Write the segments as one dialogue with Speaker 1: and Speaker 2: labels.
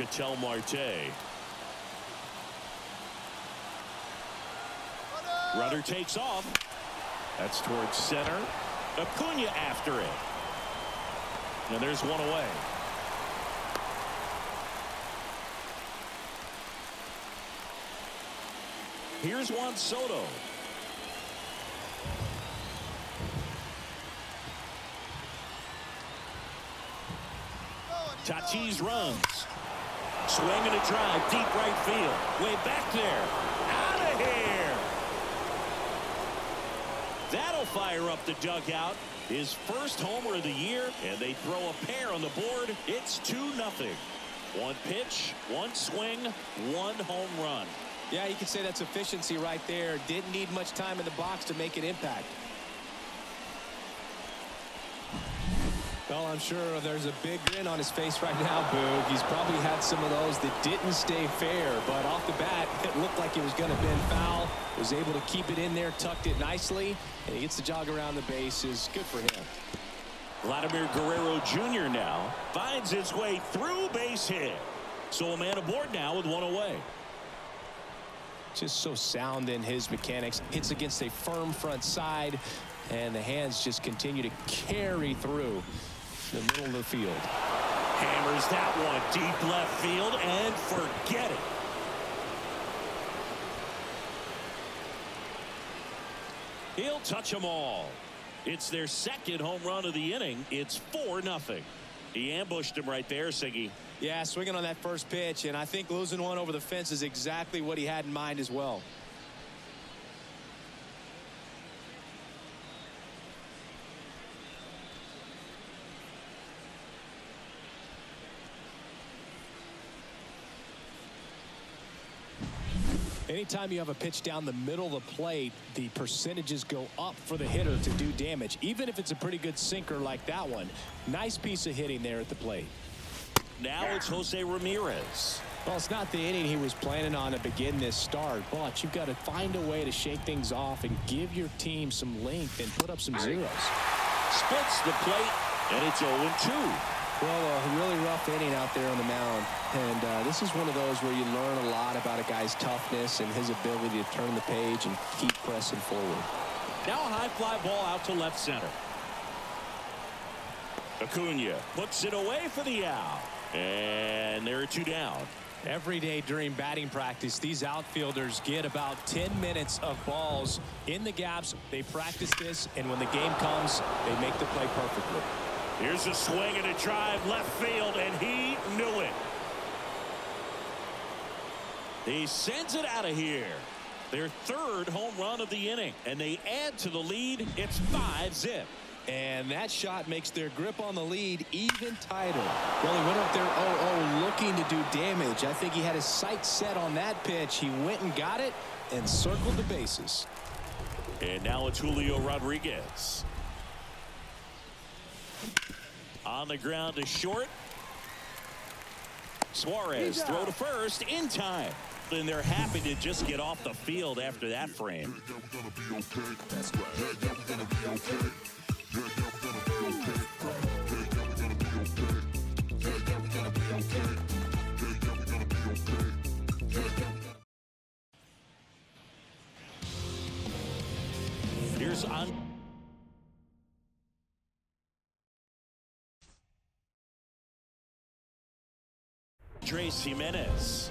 Speaker 1: Ketel Marte. Runner takes off. That's towards center. Acuna after it. And there's one away. Here's Juan Soto. Tatis runs. Swing and a drive. Deep right field. Way back there. Out of here. That'll fire up the dugout. His first homer of the year. And they throw a pair on the board. It's 2-0. One pitch, one swing, one home run.
Speaker 2: Yeah, you can say that's efficiency right there. Didn't need much time in the box to make an impact. Well, I'm sure there's a big grin on his face right now, Boog. He's probably had some of those that didn't stay fair, but off the bat, it looked like it was going to bend foul. Was able to keep it in there, tucked it nicely, and he gets the jog around the bases. Good for him.
Speaker 1: Vladimir Guerrero Jr. now finds his way through base hit. So a man aboard now with one away.
Speaker 2: Just so sound in his mechanics. Hits against a firm front side, and the hands just continue to carry through the middle of the field.
Speaker 1: Hammers that one deep left field and forget it. He'll touch them all. It's their second home run of the inning. It's 4-0. He ambushed him right there, Siggy.
Speaker 2: Yeah, swinging on that first pitch, and I think losing one over the fence is exactly what he had in mind as well. Anytime you have a pitch down the middle of the plate, the percentages go up for the hitter to do damage, even if it's a pretty good sinker like that one. Nice piece of hitting there at the plate.
Speaker 1: Now it's Jose Ramirez.
Speaker 2: Well, it's not the inning he was planning on to begin this start, but you've got to find a way to shake things off and give your team some length and put up some zeros.
Speaker 1: Spits the plate, and it's 0-2.
Speaker 2: Well, a really rough inning out there on the mound, and this is one of those where you learn a lot about a guy's toughness and his ability to turn the page and keep pressing forward.
Speaker 1: Now a high fly ball out to left center. Acuna puts it away for the out, and there are two down.
Speaker 2: Every day during batting practice, these outfielders get about 10 minutes of balls in the gaps. They practice this, and when the game comes, they make the play perfectly.
Speaker 1: Here's a swing and a drive left field, and he knew it. He sends it out of here. Their third home run of the inning, and they add to the lead. It's 5-0.
Speaker 2: And that shot makes their grip on the lead even tighter. Well, he went up there 0-0 looking to do damage. I think he had his sights set on that pitch. He went and got it and circled the bases.
Speaker 1: And now it's Julio Rodriguez. On the ground to short. Suarez throw to first in time. And they're happy to just get off the field after that frame. Here's Andrés Giménez.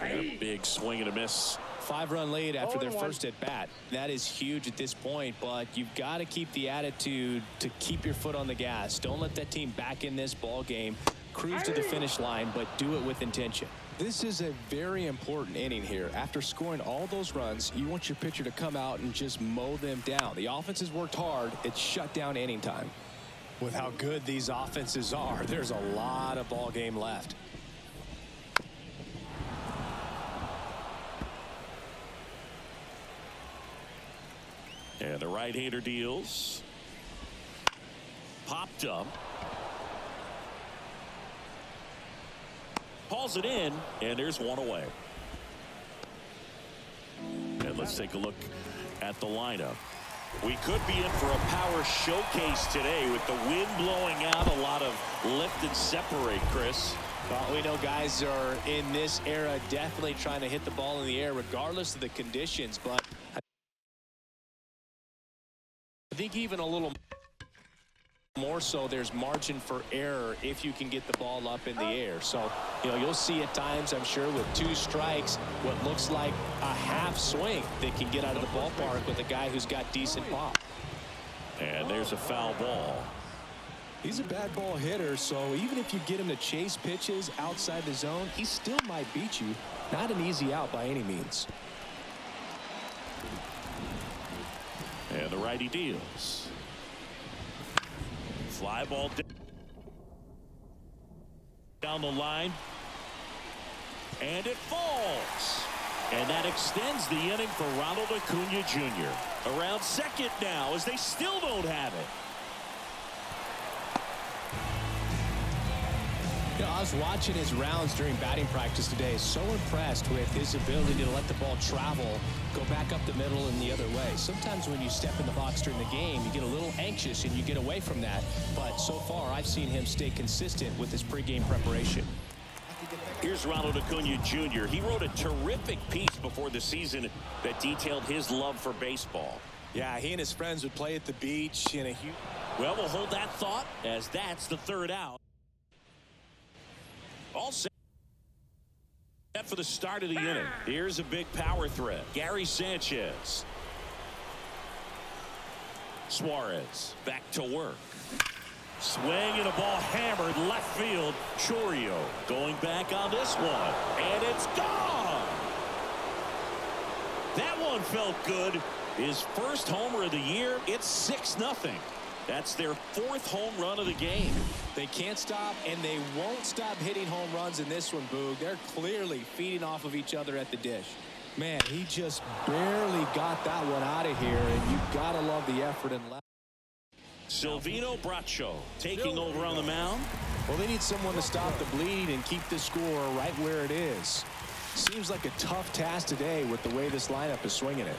Speaker 1: A big swing and a miss.
Speaker 2: 5-run lead after their first at bat. That is huge at this point, but you've got to keep the attitude to keep your foot on the gas. Don't let that team back in this ball game. Cruise to the finish line, but do it with intention. This is a very important inning here. After scoring all those runs, you want your pitcher to come out and just mow them down. The offense has worked hard. It's shut down inning time. With how good these offenses are, there's a lot of ball game left.
Speaker 1: And the right-hander deals. Popped up. Hauls it in, and there's one away. And let's take a look at the lineup. We could be in for a power showcase today with the wind blowing out, a lot of lift and separate, Chris.
Speaker 2: Well, we know guys are in this era definitely trying to hit the ball in the air regardless of the conditions, but I think even a little more so there's margin for error if you can get the ball up in the air. So, you know, you'll see at times, I'm sure, with 2 strikes, what looks like a half swing that can get out of the ballpark with a guy who's got decent pop.
Speaker 1: And there's a foul ball.
Speaker 2: He's a bad ball hitter, so even if you get him to chase pitches outside the zone, he still might beat you. Not an easy out by any means.
Speaker 1: And the righty deals. Fly ball down the line. And it falls. And that extends the inning for Ronald Acuna Jr. Around second now as they still don't have it.
Speaker 2: You know, I was watching his rounds during batting practice today. So impressed with his ability to let the ball travel, go back up the middle and the other way. Sometimes when you step in the box during the game, you get a little anxious and you get away from that. But so far, I've seen him stay consistent with his pregame preparation.
Speaker 1: Here's Ronald Acuna Jr. He wrote a terrific piece before the season that detailed his love for baseball.
Speaker 2: Yeah, he and his friends would play at the beach in a huge...
Speaker 1: Well, we'll hold that thought as that's the third out. All set for the start of the inning. Here's a big power threat. Gary Sanchez. Suarez back to work. Swing and a ball hammered left field. Chourio going back on this one. And it's gone. That one felt good. His first homer of the year. It's 6-0. That's their 4th home run of the game.
Speaker 2: They can't stop, and they won't stop hitting home runs in this one, Boog. They're clearly feeding off of each other at the dish. Man, he just barely got that one out of here, and you've got to love the effort and left.
Speaker 1: Silvino Bracho taking over on the mound.
Speaker 2: Well, they need someone to stop the bleed and keep the score right where it is. Seems like a tough task today with the way this lineup is swinging it.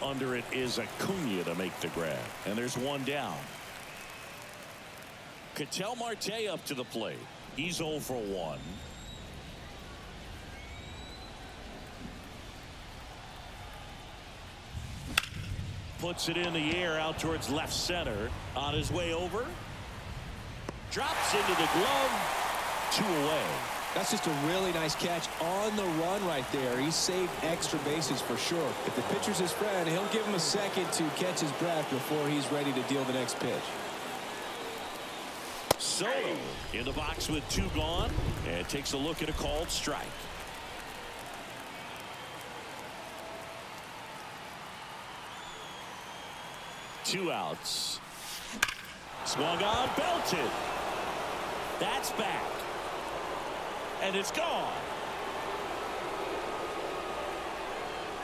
Speaker 1: Under it is Acuna to make the grab. And there's one down. Ketel Marte up to the plate. He's 0 for 1. Puts it in the air out towards left center. On his way over. Drops into the glove. 2 away.
Speaker 2: That's just a really nice catch on the run right there. He saved extra bases for sure. If the pitcher's his friend, he'll give him a second to catch his breath before he's ready to deal the next pitch.
Speaker 1: Soto in the box with 2 gone and takes a look at a called strike. Two outs. Swung on, belted. That's back. And it's gone.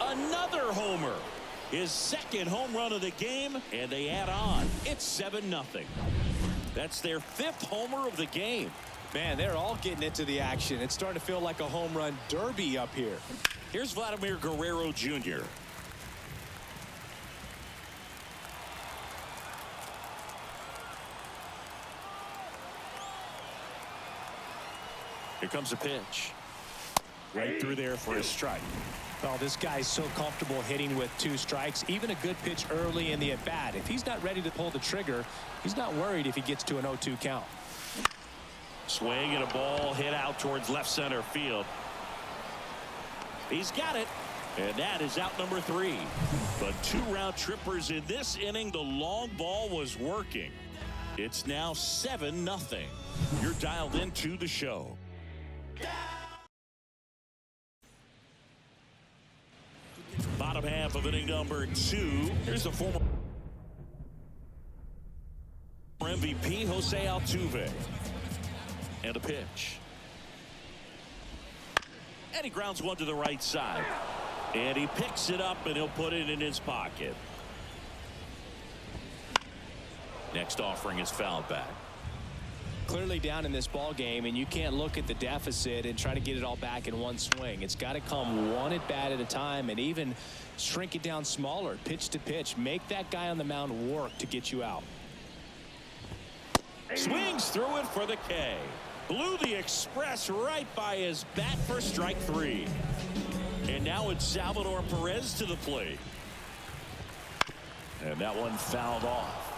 Speaker 1: Another homer. His 2nd home run of the game, and they add on. It's 7-0. That's their 5th homer of the game.
Speaker 2: Man, they're all getting into the action. It's starting to feel like a home run derby up here.
Speaker 1: Here's Vladimir Guerrero Jr. Here comes a pitch. Right through there for a strike.
Speaker 2: Well, this guy's so comfortable hitting with 2 strikes. Even a good pitch early in the at-bat. If he's not ready to pull the trigger, he's not worried if he gets to an 0-2 count.
Speaker 1: Swing and a ball hit out towards left center field. He's got it. And that is out number 3. But 2 round trippers in this inning. The long ball was working. It's now 7-0. You're dialed into the show. Bottom half of inning number 2. Here's the former MVP, Jose Altuve. And a pitch. And he grounds one to the right side. And he picks it up and he'll put it in his pocket. Next offering is fouled back.
Speaker 2: clearly down in this ball game, and you can't look at the deficit and try to get it all back in one swing. It's got to come one at bat at a time, and even shrink it down smaller, pitch to pitch. Make that guy on the mound work to get you out.
Speaker 1: Swings through it for the K. Blew the express right by his bat for strike 3. And now it's Salvador Perez to the plate. And that one fouled off.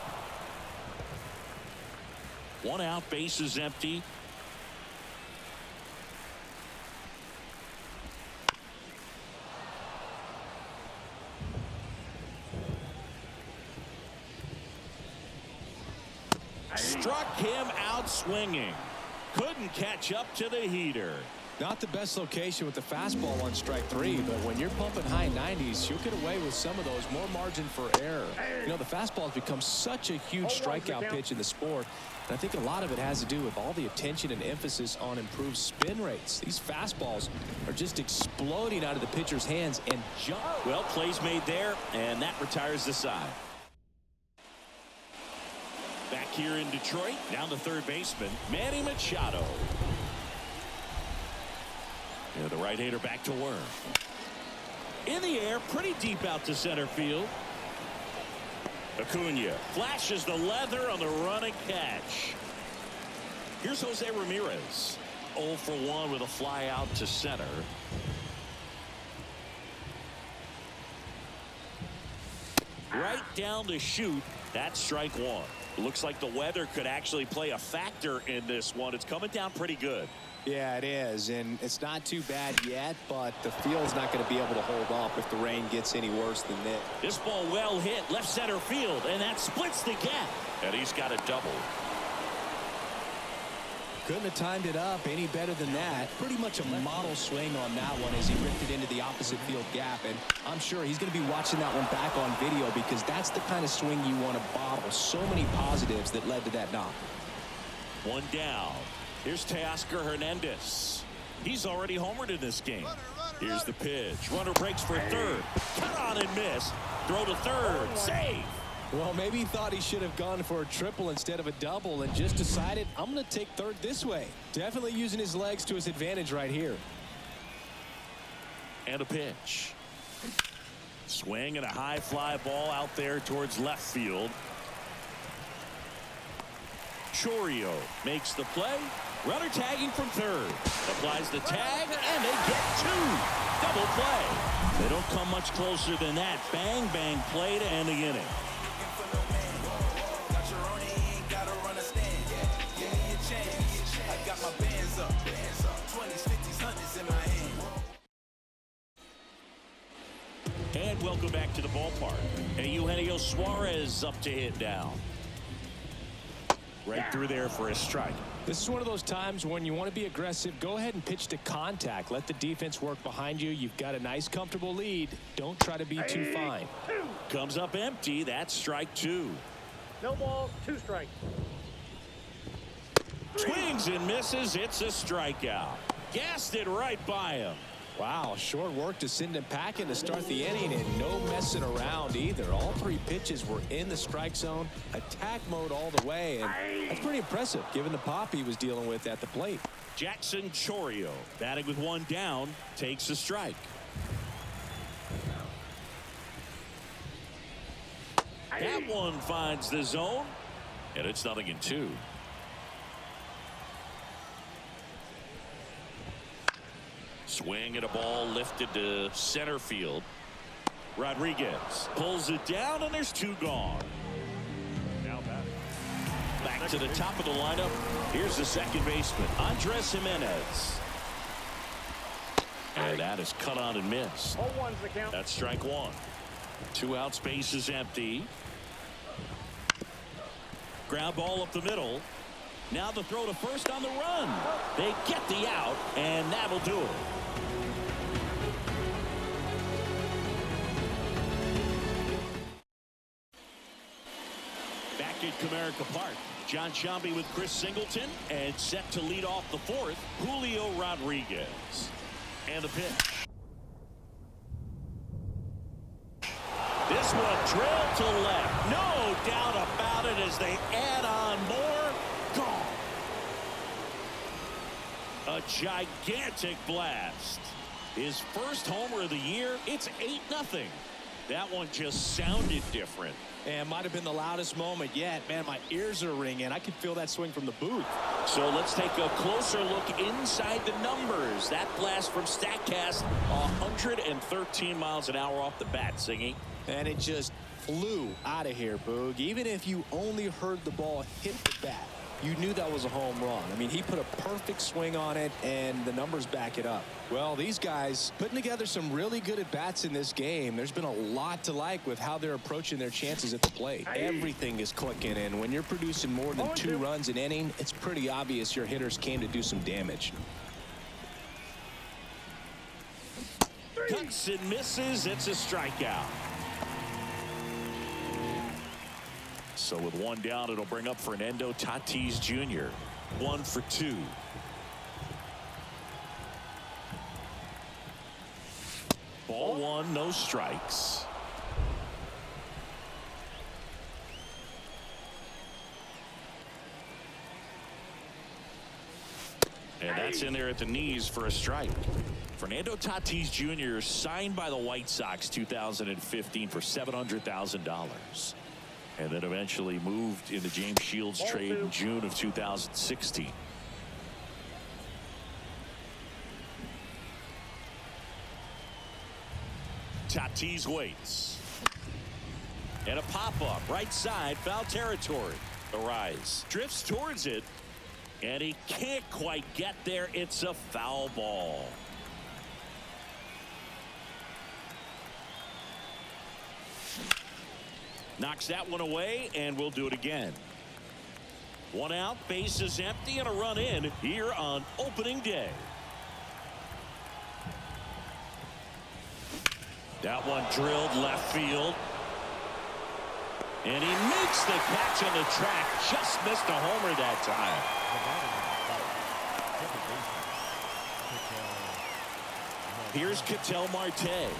Speaker 1: 1 out, bases empty. Struck him out swinging. Couldn't catch up to the heater.
Speaker 2: Not the best location with the fastball on strike 3, but when you're pumping high 90s, you'll get away with some of those. More margin for error. You know, the fastball has become such a huge strikeout pitch in the sport. And I think a lot of it has to do with all the attention and emphasis on improved spin rates. These fastballs are just exploding out of the pitcher's hands and jump.
Speaker 1: Well, plays made there, and that retires the side. Back here in Detroit, down to third baseman, Manny Machado. Yeah, the right-hander back to work. In the air, pretty deep out to center field. Acuna flashes the leather on the running catch. Here's Jose Ramirez. 0 for 1 with a fly out to center. Right down to shoot. That's strike 1. Looks like the weather could actually play a factor in this one. It's coming down pretty good.
Speaker 2: Yeah, it is, and it's not too bad yet, but the field's not going to be able to hold up if the rain gets any worse than this.
Speaker 1: This ball well hit left center field, and that splits the gap. And he's got a double.
Speaker 2: Couldn't have timed it up any better than that. Pretty much a model swing on that one as he ripped it into the opposite field gap, and I'm sure he's going to be watching that one back on video because that's the kind of swing you want to bottle. So many positives that led to that knock.
Speaker 1: 1 down. Here's Teoscar Hernandez. He's already homered in this game. Here's the pitch. Runner breaks for third. Cut on and miss. Throw to third. Save.
Speaker 2: Well, maybe he thought he should have gone for a triple instead of a double and just decided, I'm going to take third this way. Definitely using his legs to his advantage right here.
Speaker 1: And a pitch. Swing and a high fly ball out there towards left field. Chourio makes the play. Runner tagging from third. Applies the tag, and they get 2. Double play. They don't come much closer than that. Bang, bang play to end the inning. And welcome back to the ballpark. And Eugenio Suarez up to hit down. Right through there for a strike.
Speaker 2: This is one of those times when you want to be aggressive. Go ahead and pitch to contact. Let the defense work behind you. You've got a nice, comfortable lead. Don't try to be too fine.
Speaker 1: Comes up empty. That's strike 2.
Speaker 3: No balls, 2 strikes.
Speaker 1: Swings and misses. It's a strikeout. Gassed it right by him.
Speaker 2: Wow, short work to send him packing to start the inning, and no messing around either. All 3 pitches were in the strike zone, attack mode all the way, and that's pretty impressive given the pop he was dealing with at the plate.
Speaker 1: Jackson Chourio, batting with 1 down, takes a strike. That one finds the zone, and it's 0-2. Swing and a ball lifted to center field. Rodriguez pulls it down, and there's 2 gone. Now back to the top of the lineup. Here's the second baseman, Andres Jimenez. And that is cut on and missed.
Speaker 3: 0-1's the count.
Speaker 1: That's strike 1. 2 outs, base is empty. Ground ball up the middle. Now the throw to first on the run. They get the out, and that'll do it. Back at Comerica Park, John Sciambi with Chris Singleton, and set to lead off the 4th, Julio Rodriguez. And the pitch. This one drilled to left. No doubt about it as they add on more. Gone. A gigantic blast. His first homer of the year. It's 8-0. That one just sounded different.
Speaker 2: And might have been the loudest moment yet. Man, my ears are ringing. I could feel that swing from the booth.
Speaker 1: So let's take a closer look inside the numbers. That blast from StatCast, 113 miles an hour off the bat, Singy.
Speaker 2: And it just flew out of here, Boog. Even if you only heard the ball hit the bat, you knew that was a home run. I mean, he put a perfect swing on it, and the numbers back it up. Well, these guys putting together some really good at-bats in this game. There's been a lot to like with how they're approaching their chances at the plate. Everything is clicking, and when you're producing more than 2 runs an inning, it's pretty obvious your hitters came to do some damage.
Speaker 1: Cuts and misses. It's a strikeout. So with 1 down, it'll bring up Fernando Tatis Jr. 1 for 2. Ball 1, no strikes. And that's in there at the knees for a strike. Fernando Tatis Jr. signed by the White Sox 2015 for $700,000. And then eventually moved in the James Shields trade in June of 2016. Tatis waits. And a pop-up right side, foul territory. The rise drifts towards it, and he can't quite get there. It's a foul ball. Knocks that one away, and we'll do it again. 1 out, bases empty, and a run in here on opening day. That one drilled left field. And he makes the catch on the track. Just missed a homer that time. Here's Ketel Marte.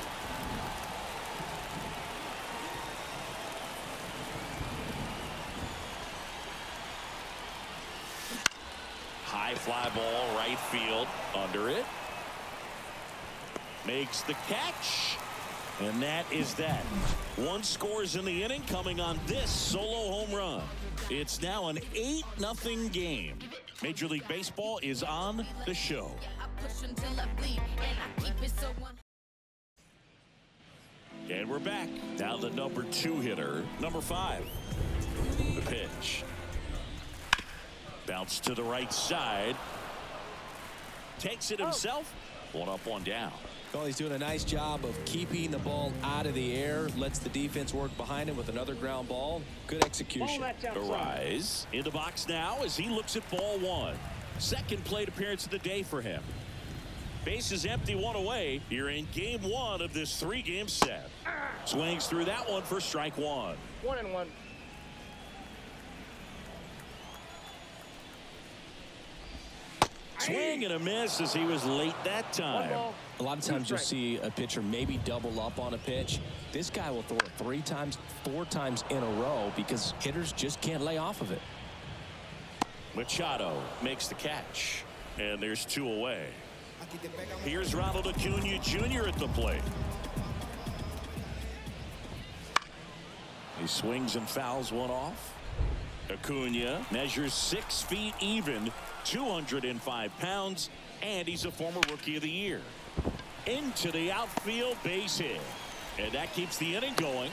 Speaker 1: High fly ball, right field, under it. Makes the catch. And that is that. 1 scores in the inning coming on this solo home run. It's now an 8-0 game. Major League Baseball is on the show. And we're back. Now the number 2 hitter, number 5. The pitch. Bounce to the right side. Takes it himself. 1 up, 1 down.
Speaker 2: Well, he's doing a nice job of keeping the ball out of the air. Lets the defense work behind him with another ground ball. Good execution.
Speaker 1: The rise in the box now as he looks at ball 1. Second plate appearance of the day for him. Base is empty, 1 away. You're in game 1 of this 3-game set. Swings through that one for strike 1.
Speaker 3: 1-1.
Speaker 1: Swing and a miss as he was late that time.
Speaker 2: A lot of times you'll see a pitcher maybe double up on a pitch. This guy will throw it 3 times, 4 times in a row because hitters just can't lay off of it.
Speaker 1: Machado makes the catch, and there's 2 away. Here's Ronald Acuna Jr. at the plate. He swings and fouls one off. Acuna measures 6 feet even, 205 pounds, and he's a former Rookie of the Year. Into the outfield, base hit. And that keeps the inning going.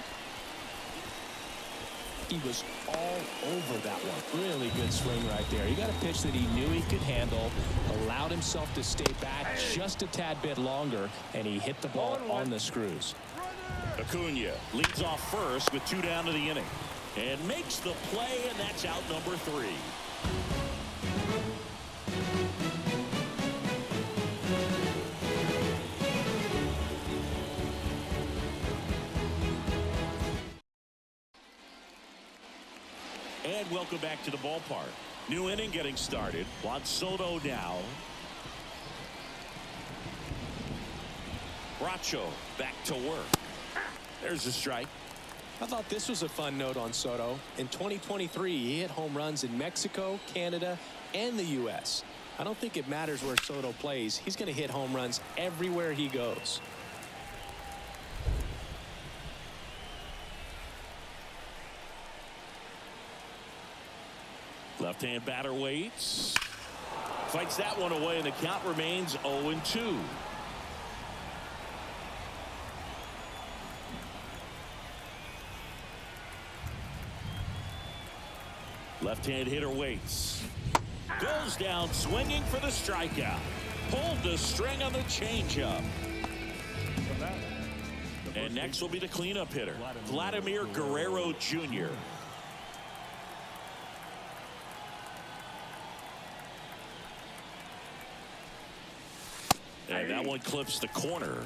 Speaker 2: He was all over that one. Really good swing right there. He got a pitch that he knew he could handle, allowed himself to stay back just a tad bit longer, and he hit the ball on the screws.
Speaker 1: Acuna leads off first with 2 down to the inning and makes the play, and that's out number 3. And welcome back to the ballpark. New inning getting started. Juan Soto now. Bracho back to work. There's a strike.
Speaker 2: I thought this was a fun note on Soto. In 2023, he hit home runs in Mexico, Canada, and the U.S. I don't think it matters where Soto plays. He's going to hit home runs everywhere he goes.
Speaker 1: Left-hand batter waits. Fights that one away, and the count remains 0-2. Left-hand hitter waits. Goes down swinging for the strikeout. Pulled the string on the changeup. And next will be the cleanup hitter, Vladimir Guerrero Jr. And that one clips the corner.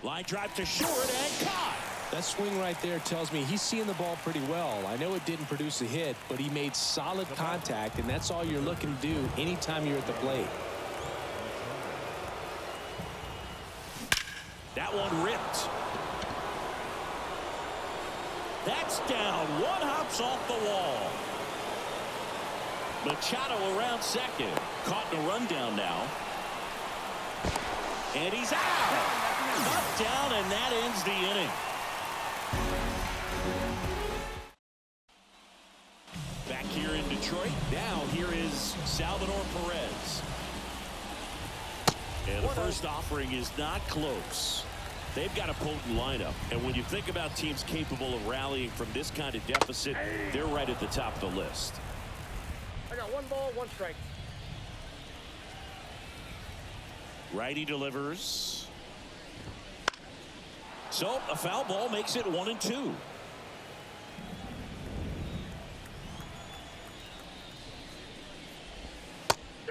Speaker 1: Line drive to short and caught.
Speaker 2: That swing right there tells me he's seeing the ball pretty well. I know it didn't produce a hit, but he made solid contact, and that's all you're looking to do anytime you're at the plate.
Speaker 1: That one ripped. That's down. One hops off the wall. Machado around second. Caught in a rundown now. And he's out. Up, down, and that ends the inning. Back here in Detroit. Now here is Salvador Perez. And the first offering is not close. They've got a potent lineup. And when you think about teams capable of rallying from this kind of deficit, they're right at the top of the list.
Speaker 3: I got 1 ball, 1 strike.
Speaker 1: Righty delivers. So a foul ball makes it 1-2.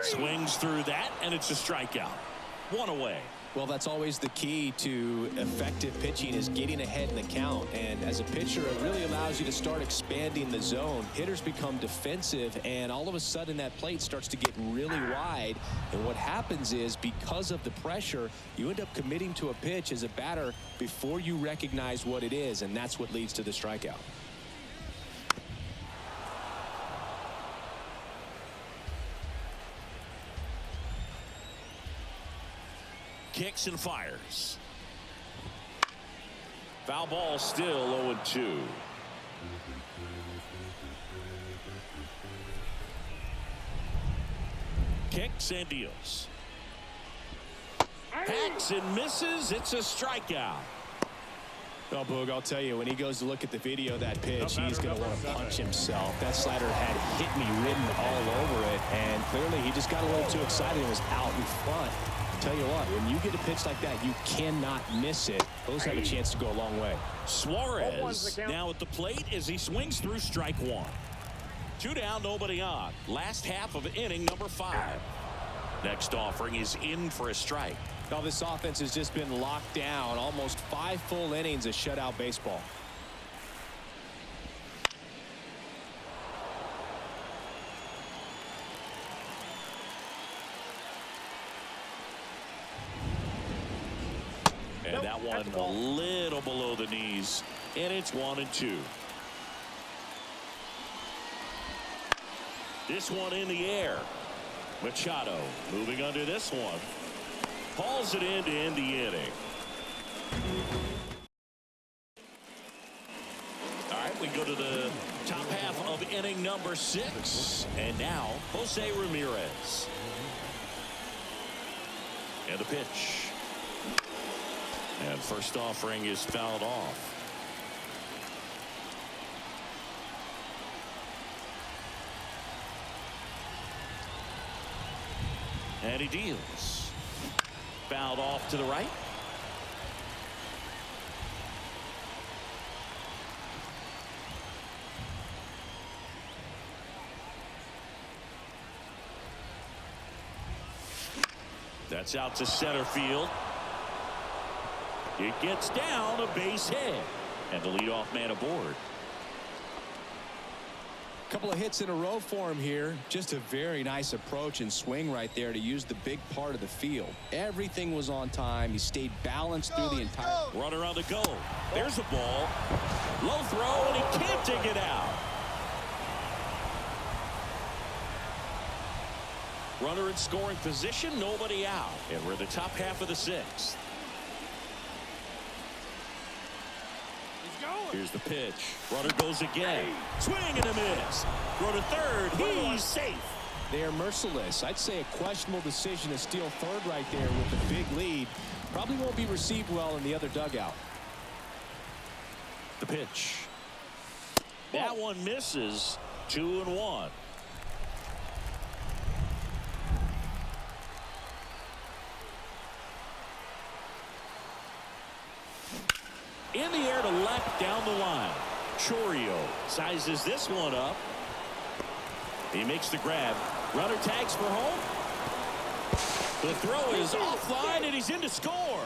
Speaker 1: Swings through that, and it's a strikeout. 1 away.
Speaker 2: Well, that's always the key to effective pitching, is getting ahead in the count. And as a pitcher, it really allows you to start expanding the zone. Hitters become defensive, and all of a sudden that plate starts to get really wide. And what happens is, because of the pressure, you end up committing to a pitch as a batter before you recognize what it is, and that's what leads to the strikeout.
Speaker 1: Kicks and fires. Foul ball, still 0-2. Kicks and deals. Hacks and misses. It's a strikeout.
Speaker 2: Well, Boog, I'll tell you, when he goes to look at the video of that pitch, he's going to want to punch himself. That slider had hit me written all over it, and clearly he just got a little too excited and was out in front. Tell you what, when you get a pitch like that, you cannot miss it. Those have a chance to go a long way.
Speaker 1: Suarez now at the plate as he swings through strike 1. 2 down, nobody on. Last half of inning number 5. Next offering is in for a strike.
Speaker 2: Now this offense has just been locked down. Almost 5 full innings of shutout baseball.
Speaker 1: And that one a little below the knees, and it's 1-2. This one in the air. Machado moving under this one. Hauls it in to end the inning. All right, we go to the top half of inning number 6. And now Jose Ramirez. And the pitch. And first offering is fouled off. And he deals. Fouled off to the right. That's out to center field. It gets down, a base hit, and the leadoff man aboard.
Speaker 2: Couple of hits in a row for him here. Just a very nice approach and swing right there to use the big part of the field. Everything was on time. He stayed balanced through the entire.
Speaker 1: Runner on the go. There's a ball. Low throw, and he can't dig it out. Runner in scoring position, nobody out. And we're in the top half of the sixth. Here's the pitch. Runner goes again. Swing and a miss. Throw to third. He's safe.
Speaker 2: They are merciless. I'd say a questionable decision to steal third right there with the big lead. Probably won't be received well in the other dugout.
Speaker 1: The pitch. That one misses. 2-1. In the air to left down the line. Chourio sizes this one up. He makes the grab. Runner tags for home. The throw is offline, and he's in to score.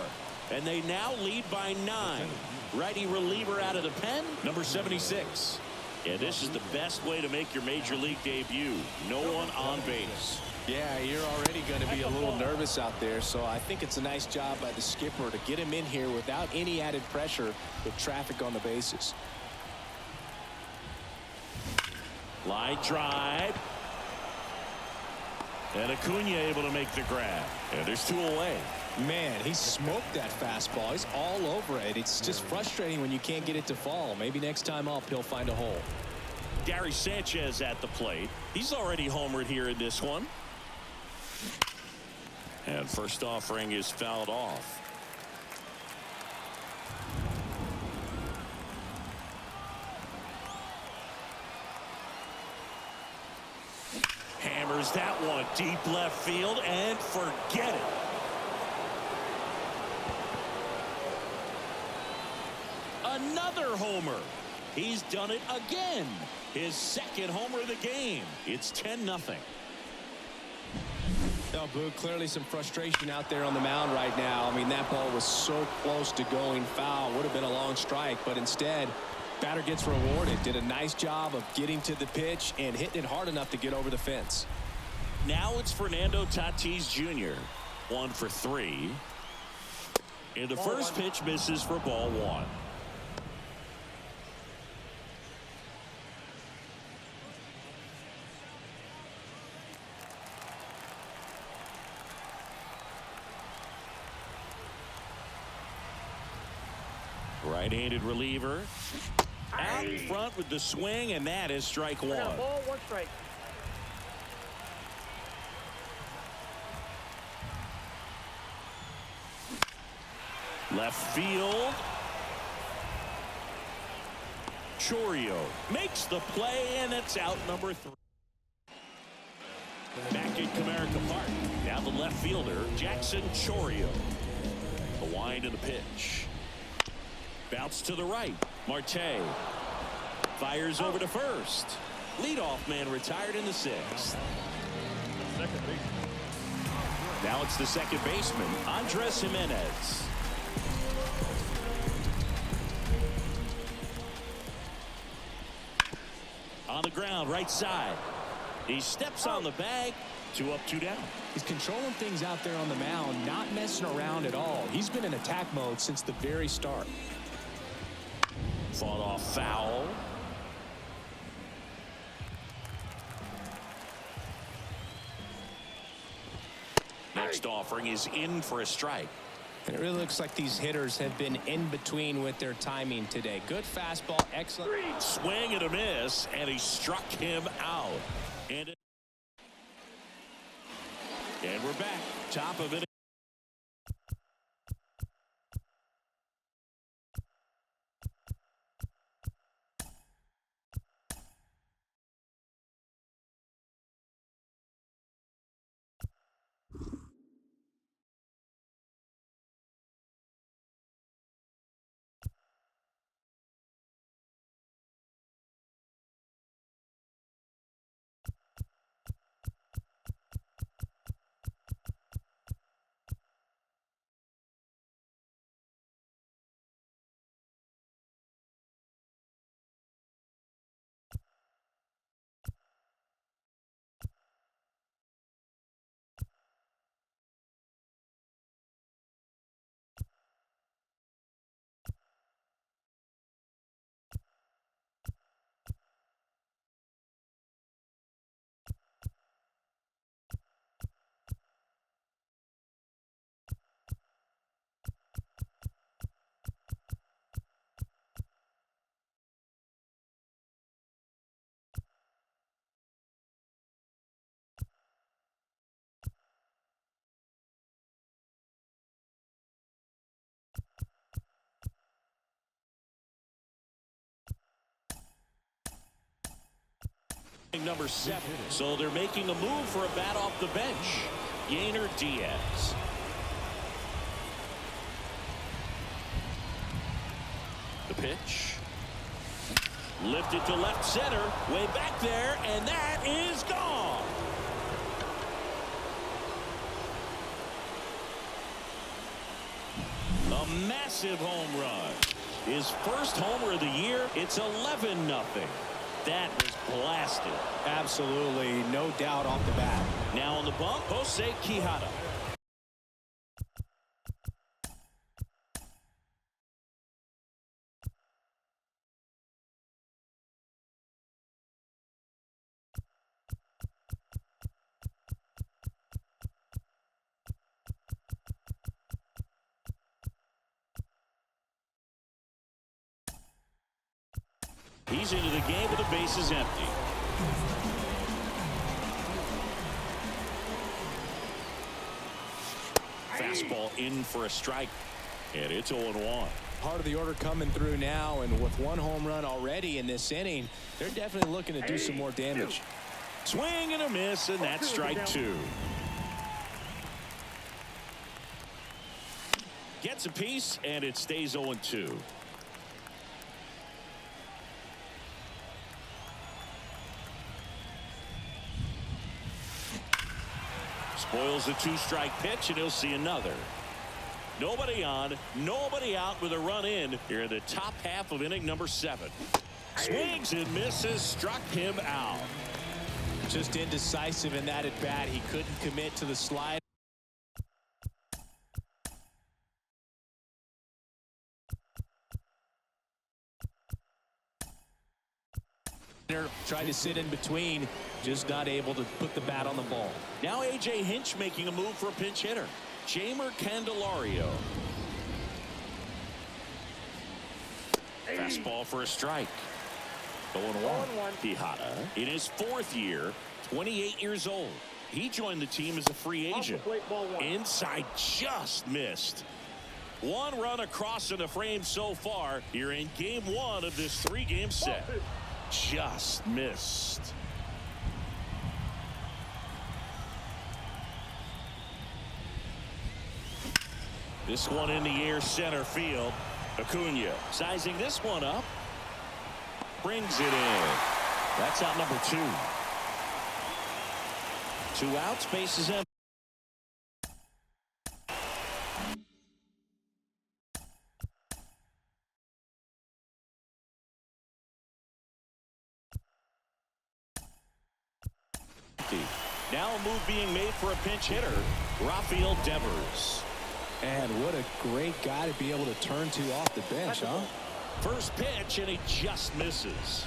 Speaker 1: And they now lead by 9. Righty reliever out of the pen, number 76. And this is the best way to make your major league debut. No one on base.
Speaker 2: Yeah, you're already going to be a little nervous out there, so I think it's a nice job by the skipper to get him in here without any added pressure with traffic on the bases.
Speaker 1: Line drive. And Acuna able to make the grab. And there's 2 away.
Speaker 2: Man, he smoked that fastball. He's all over it. It's just frustrating when you can't get it to fall. Maybe next time up he'll find a hole.
Speaker 1: Gary Sanchez at the plate. He's already homered here in this one. And first offering is fouled off. Hammers that one deep left field and forget it. Another homer. He's done it again. His second homer of the game. It's 10-0.
Speaker 2: No, Boo, clearly some frustration out there on the mound right now. I mean, that ball was so close to going foul. Would have been a long strike, but instead, batter gets rewarded. Did a nice job of getting to the pitch and hitting it hard enough to get over the fence.
Speaker 1: Now it's Fernando Tatis Jr. 1 for 3. And the first pitch misses for ball 1. Right-handed reliever out in front with the swing, and that is strike 1.
Speaker 3: Ball, 1 strike.
Speaker 1: Left field. Chourio makes the play, and it's out number 3. Back in Comerica Park. Now the left fielder, Jackson Chourio. The wind of the pitch. Bounce to the right. Marte fires over to first. Leadoff man retired in the 6th. Now it's the second baseman, Andres Jimenez. On the ground, right side. He steps on the bag. 2 up, 2 down.
Speaker 2: He's controlling things out there on the mound, not messing around at all. He's been in attack mode since the very start.
Speaker 1: Fought off foul. Next offering is in for a strike.
Speaker 2: It really looks like these hitters have been in between with their timing today. Good fastball, excellent
Speaker 1: swing and a miss, and he struck him out. And we're back. Top of it. Number 7. So they're making a move for a bat off the bench. Yainer Diaz. The pitch. Lifted to left center. Way back there. And that is gone. A massive home run. His first homer of the year. It's 11-0. That was blasted.
Speaker 2: Absolutely, no doubt off the bat.
Speaker 1: Now on the bump, Jose Quijada. He's into the game with the bases empty. Fastball in for a strike. And it's 0-1.
Speaker 2: Part of the order coming through now, and with one home run already in this inning, they're definitely looking to do some more damage.
Speaker 1: Swing and a miss, and that's strike 2. Gets a piece, and it stays 0-2. Spoils the 2-strike pitch, and he'll see another. Nobody on, nobody out with a run in here in the top half of inning number 7. Swings and misses, struck him out.
Speaker 2: Just indecisive in that at bat. He couldn't commit to the slide. Tried to sit in between, just not able to put the bat on the ball.
Speaker 1: Now A.J. Hinch making a move for a pinch hitter. Jeimer Candelario. Fastball for a strike. 0-1. Quijada in his 4th year, 28 years old. He joined the team as a free agent. Inside just missed. One run across in the frame so far here in game 1 of this 3-game set. Just missed. This one in the air, center field. Acuna sizing this one up. Brings it in. That's out number 2. 2 outs, bases empty. Now a move being made for a pinch hitter, Rafael Devers.
Speaker 2: And what a great guy to be able to turn to off the bench, huh?
Speaker 1: First pitch, and he just misses.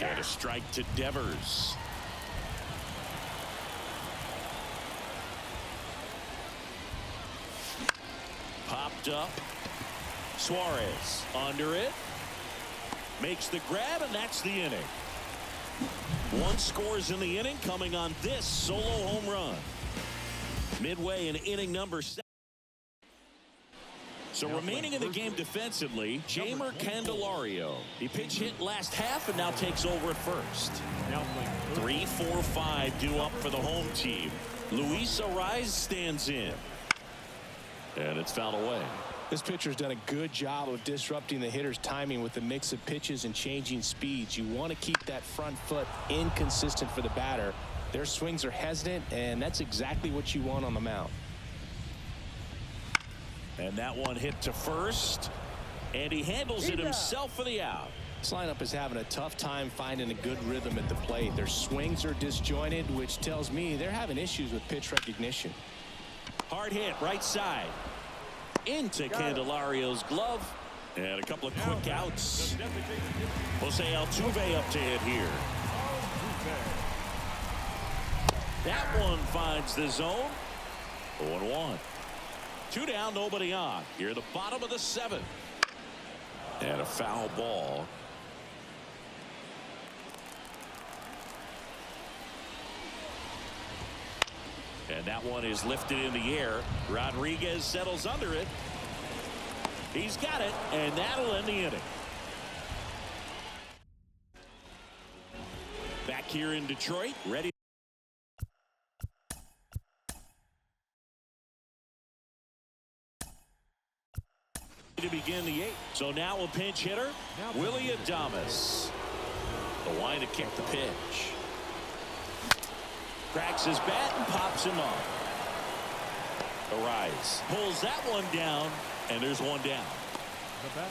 Speaker 1: And a strike to Devers. Popped up. Suarez under it. Makes the grab, and that's the inning. 1 scores in the inning, coming on this solo home run. Midway in inning number 7. So remaining in the game defensively, Jeimer Candelario. He pitch hit last half and now takes over at first. 3-4-5 due up for the home team. Luis Arraez stands in. And it's fouled away.
Speaker 2: This pitcher's done a good job of disrupting the hitter's timing with the mix of pitches and changing speeds. You want to keep that front foot inconsistent for the batter. Their swings are hesitant, and that's exactly what you want on the mound.
Speaker 1: And that one hit to first, and he handles it himself for the out.
Speaker 2: This lineup is having a tough time finding a good rhythm at the plate. Their swings are disjointed, which tells me they're having issues with pitch recognition.
Speaker 1: Hard hit right side into Candelario's glove, and a couple of quick outs. Jose Altuve up to hit here. That one finds the zone. 0-1. 2 down, nobody on. Here at the bottom of the 7th. And a foul ball. And that one is lifted in the air. Rodriguez settles under it. He's got it, and that'll end the inning. Back here in Detroit, ready to begin the eighth. So now a pinch hitter, Willie Adames. The line to kick the pitch. Cracks his bat and pops him up. Arise pulls that one down, and there's one down.
Speaker 4: The batter,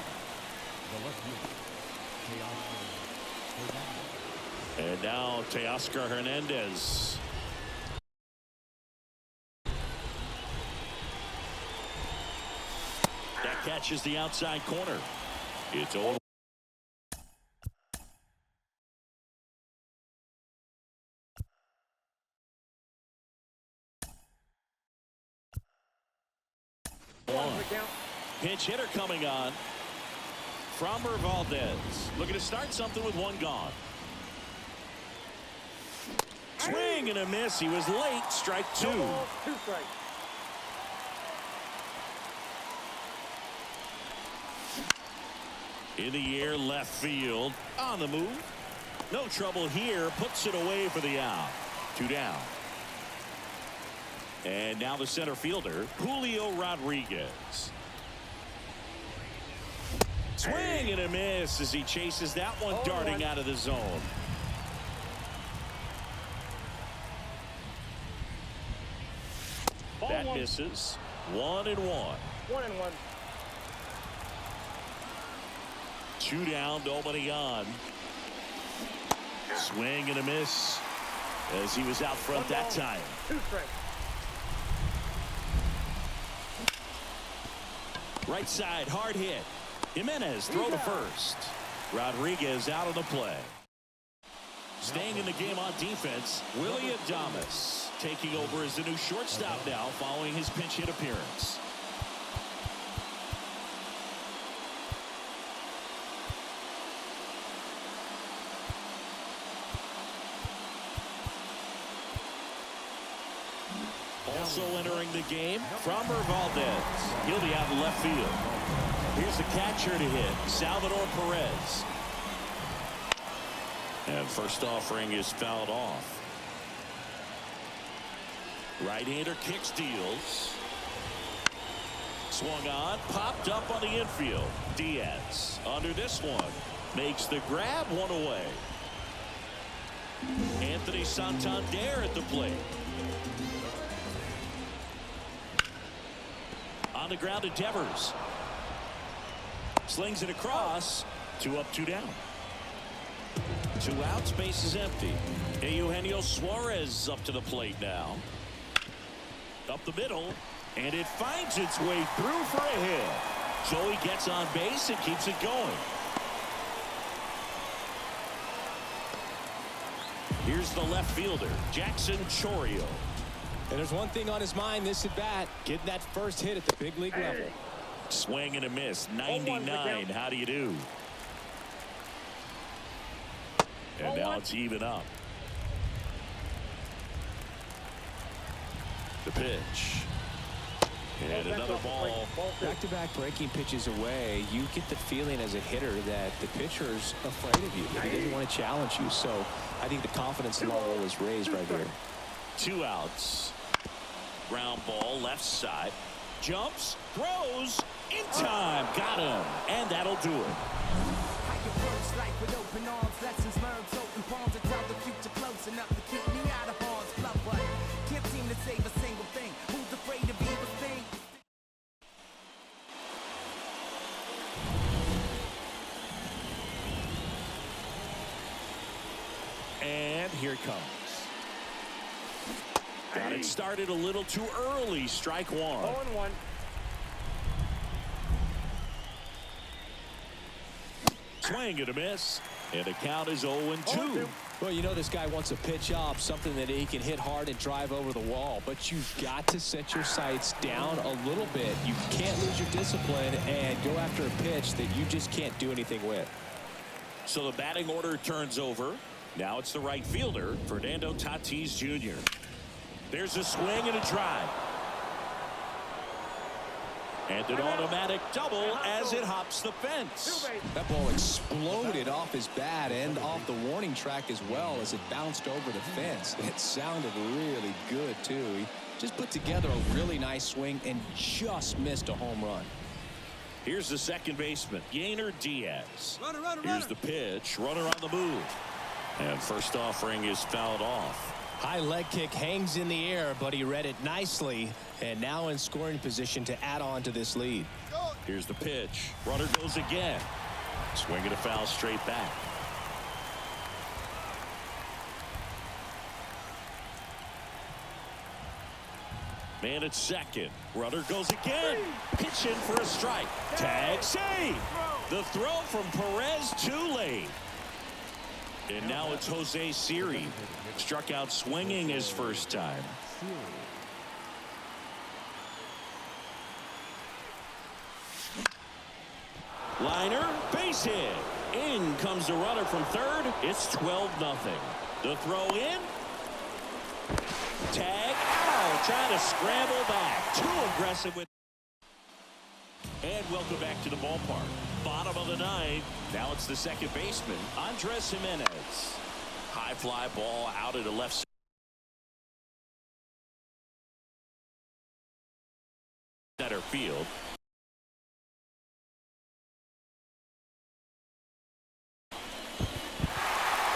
Speaker 4: the left fielder,
Speaker 1: And now Teoscar Hernandez. That catches the outside corner. It's over. Pinch hitter coming on. Framber Valdez looking to start something with one gone. Swing and a miss. He was late. Strike two.
Speaker 3: 2 strikes.
Speaker 1: In the air, left field. On the move. No trouble here. Puts it away for the out. 2 down. And now the center fielder, Julio Rodriguez. Swing and a miss as he chases that one darting out of the zone. That misses. 1-1.
Speaker 3: 1-1.
Speaker 1: 2 down, nobody on. Swing and a miss as he was out front that time.
Speaker 3: 2 strikes.
Speaker 1: Right side, hard hit. Jimenez throw to first. Rodriguez out of the play. Staying in the game on defense, Willie Adames taking over as the new shortstop now following his pinch hit appearance. Also entering the game, Framber Valdez. He'll be out in left field. Here's the catcher to hit, Salvador Perez. And first offering is fouled off. Right-hander kick steals. Swung on, popped up on the infield. Diaz under this one. Makes the grab, one away. Anthony Santander at the plate. On the ground to Devers. Slings it across. 2 up, 2 down. 2 outs, base is empty. Eugenio Suarez up to the plate now. Up the middle, and it finds its way through for a hit. So he gets on base and keeps it going. Here's the left fielder, Jackson Chourio.
Speaker 2: And there's one thing on his mind this at bat, getting that first hit at the big league level.
Speaker 1: Swing and a miss, 99. How do you do? And now it's even up. The pitch. And another ball.
Speaker 2: Back-to-back breaking pitches away, you get the feeling as a hitter that the pitcher's afraid of you, that he doesn't want to challenge you. So I think the confidence level is raised right here. 2 outs. Ground ball left side. Jumps, throws, in time. Got him. And that'll do it. And here it comes. Got it started a little too early. Strike 1.
Speaker 3: 0-1.
Speaker 1: Swing and a miss. And the count is 0-2.
Speaker 2: Well, you know this guy wants to pitch up, something that he can hit hard and drive over the wall. But you've got to set your sights down a little bit. You can't lose your discipline and go after a pitch that you just can't do anything with.
Speaker 1: So the batting order turns over. Now it's the right fielder, Fernando Tatis Jr. There's a swing and a drive. And an automatic double as it hops the fence.
Speaker 2: That ball exploded off his bat and off the warning track as well as it bounced over the fence. It sounded really good, too. He just put together a really nice swing and just missed a home run.
Speaker 1: Here's the second baseman, Yainer Diaz. Here's the pitch, runner on the move. And first offering is fouled off.
Speaker 2: High leg kick hangs in the air, but he read it nicely and now in scoring position to add on to this lead.
Speaker 1: Here's the pitch. Runner goes again. Swing and a foul straight back. Man at second. Runner goes again. Pitch in for a strike. Tag save. The throw from Perez too late. And now it's Jose Siri. Struck out swinging his first time. Liner, base hit. In comes the runner from third. It's 12-0. The throw in. Tag out. Trying to scramble back. Too aggressive with. And welcome back to the ballpark. Bottom of the ninth. Now it's the second baseman, Andres Jimenez. High fly ball out at the left center field.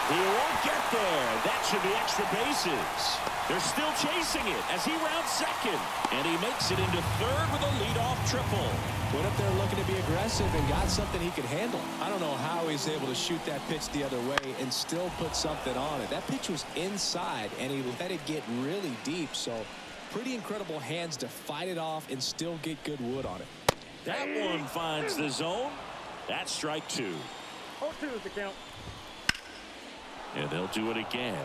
Speaker 1: He won't get there. That should be extra bases. They're still chasing it as he rounds second. And he makes it into third with a leadoff triple.
Speaker 2: Went up there looking to be aggressive and got something he could handle. I don't know how he's able to shoot that pitch the other way and still put something on it. That pitch was inside and he let it get really deep. So pretty incredible hands to fight it off and still get good wood on it.
Speaker 1: That one finds the zone. That's strike two.
Speaker 3: 0-2 is the count.
Speaker 1: And they'll do it again.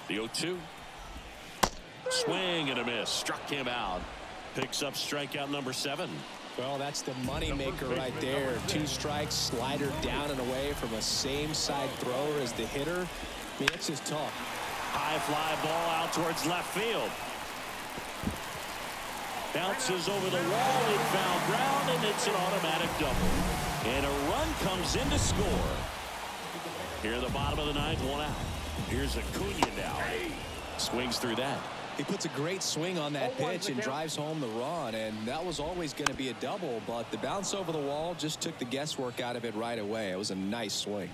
Speaker 1: The 0-2. Swing and a miss. Struck him out. Picks up strikeout number 7.
Speaker 2: Well, that's the money maker right there. 2 strikes, slider down and away from a same side thrower as the hitter. I mean, it's just tough.
Speaker 1: High fly ball out towards left field. Bounces over the wall in foul ground, and it's an automatic double. And a run comes in to score. Here at the bottom of the ninth, 1 out. Here's Acuna now. Swings through that.
Speaker 2: He puts a great swing on that pitch and drives home the run, and that was always going to be a double, but the bounce over the wall just took the guesswork out of it right away. It was a nice swing.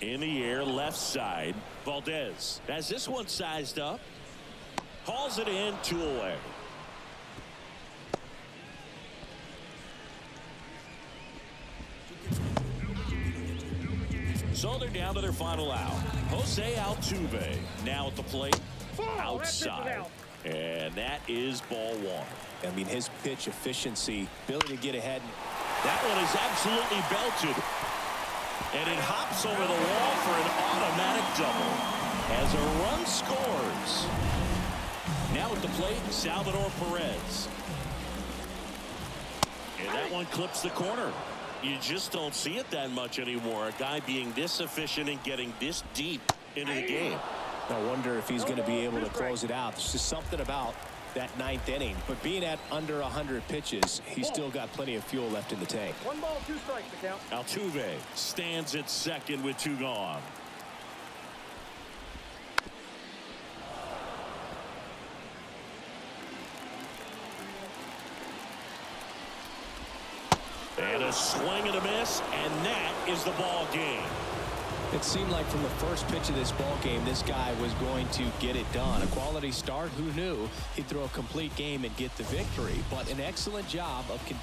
Speaker 1: In the air, left side. Valdez has this one sized up. Hauls it in, 2 away. So they're down to their final out. Jose Altuve now at the plate, outside. And that is ball 1.
Speaker 2: I mean, his pitch efficiency, ability to get ahead.
Speaker 1: That one is absolutely belted. And it hops over the wall for an automatic double as a run scores. Now at the plate, Salvador Perez. And that one clips the corner. You just don't see it that much anymore. A guy being this efficient and getting this deep into the game.
Speaker 2: I wonder if he's going to be able to close it out. There's just something about that 9th inning. But being at under 100 pitches, he's still got plenty of fuel left in the tank.
Speaker 3: 1 ball, 2 strikes to count.
Speaker 1: Altuve stands at second with 2 gone. And a swing and a miss, and that is the ball game.
Speaker 2: It seemed like from the first pitch of this ball game, this guy was going to get it done. A quality start. Who knew he'd throw a complete game and get the victory? But an excellent job of continuing.